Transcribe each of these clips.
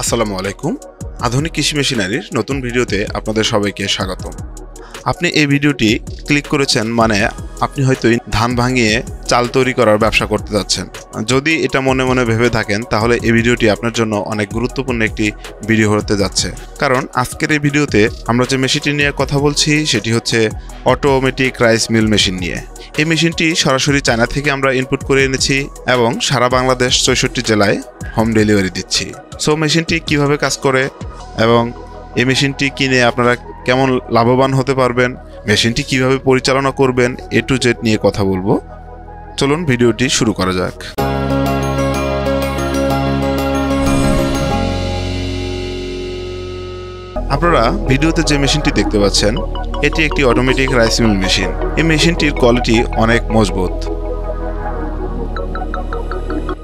আসসালামু আলাইকুম। আধুনিক কৃষি মেশিনারির নতুন ভিডিওতে আপনাদের সবাইকে স্বাগতম। আপনি এই ভিডিওটি ক্লিক করেছেন মানে আপনি হয়তো ধান ভাঙিয়ে চাল তৈরি করার ব্যবসা করতে যাচ্ছেন। যদি এটা মনে মনে ভেবে থাকেন তাহলে এই ভিডিওটি আপনার জন্য অনেক গুরুত্বপূর্ণ একটি ভিডিও হতে যাচ্ছে। কারণ আজকের এই ভিডিওতে আমরা যে মেশিনটি নিয়ে কথা বলছি সেটি হচ্ছে অটোমেটিক রাইস মিল মেশিন নিয়ে। এই মেশিনটি সরাসরি চায়না থেকে আমরা ইনপুট করে এনেছি এবং সারা বাংলাদেশ ৬৪ জেলায় হোম ডেলিভারি দিচ্ছি। সো মেশিনটি কিভাবে কাজ করে এবং এই মেশিনটি কিনে আপনারা কেমন লাভবান হতে পারবেন, মেশিনটি কিভাবে পরিচালনা করবেন, A to Z নিয়ে কথা বলবো। চলুন ভিডিওটি শুরু করা যাক। আপনারা ভিডিওতে যে মেশিনটি দেখতে পাচ্ছেন এটি একটি অটোমেটিক রাইস মিল মেশিন। এই মেশিনটির কোয়ালিটি অনেক মজবুত।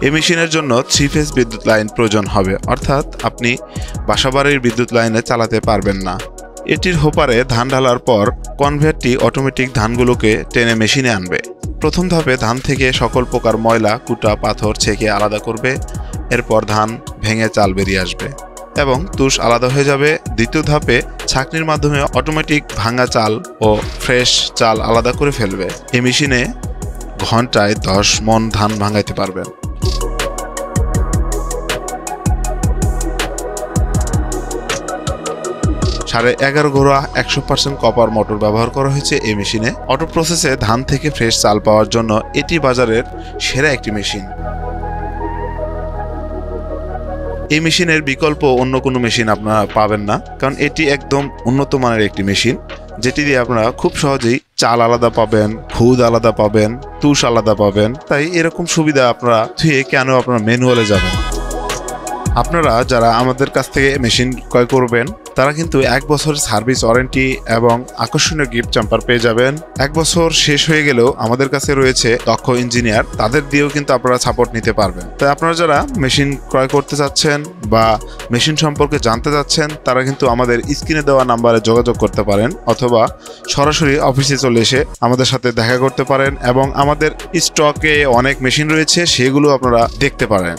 এই মেশিনের জন্য 3 ফেজ বিদ্যুৎ লাইন প্রয়োজন হবে, অর্থাৎ আপনি বাসাবাড়ির বিদ্যুৎ লাইনে চালাতে পারবেন না। এটির হোপারে ধান ঢালার পর কনভেয়ারটি অটোমেটিক ধানগুলোকে টেনে মেশিনে আনবে। প্রথম ধাপে ধান থেকে সকল প্রকার ময়লা, কুটা, পাথর ছেঁকে আলাদা করবে। এরপর ধান ভেঙে চাল বেরিয়ে আসবে এবং তুষ আলাদা হয়ে যাবে। দ্বিতীয় ধাপে ছাঁকনির মাধ্যমে অটোমেটিক ভাঙা চাল ও ফ্রেশ চাল আলাদা করে ফেলবে। এই মেশিনে ঘন্টায় 10 মণ ধান ভাঙাইতে পারবেন। সাড়ে 11 ঘোড়া 100% কপার মোটর ব্যবহার করা হয়েছে এই মেশিনে। অটো প্রসেসে ধান থেকে ফ্রেশ চাল পাওয়ার জন্য এটি বাজারের সেরা একটি মেশিন। এই মেশিনের বিকল্প অন্য কোনো মেশিন আপনারা পাবেন না, কারণ এটি একদম উন্নত মানের একটি মেশিন, যেটি দিয়ে আপনারা খুব সহজেই চাল আলাদা পাবেন, খুদ আলাদা পাবেন, তুষ আলাদা পাবেন। তাই এরকম সুবিধা আপনারা থুয়ে কেন আপনারা ম্যানুয়ালে যাবেন। আপনারা যারা আমাদের কাছ থেকে মেশিন ক্রয় করবেন তারা কিন্তু 1 বছর সার্ভিস ওয়ারেন্টি এবং আকর্ষণীয় গিফট চাম্পার পেয়ে যাবেন। 1 বছর শেষ হয়ে গেলেও আমাদের কাছে রয়েছে দক্ষ ইঞ্জিনিয়ার, তাদের দিয়েও কিন্তু আপনারা সাপোর্ট নিতে পারবেন। তাই আপনারা যারা মেশিন ক্রয় করতে চাচ্ছেন বা মেশিন সম্পর্কে জানতে চাচ্ছেন তারা কিন্তু আমাদের স্ক্রিনে দেওয়া নাম্বারে যোগাযোগ করতে পারেন, অথবা সরাসরি অফিসে চলে এসে আমাদের সাথে দেখা করতে পারেন এবং আমাদের স্টকে অনেক মেশিন রয়েছে সেগুলো আপনারা দেখতে পারেন।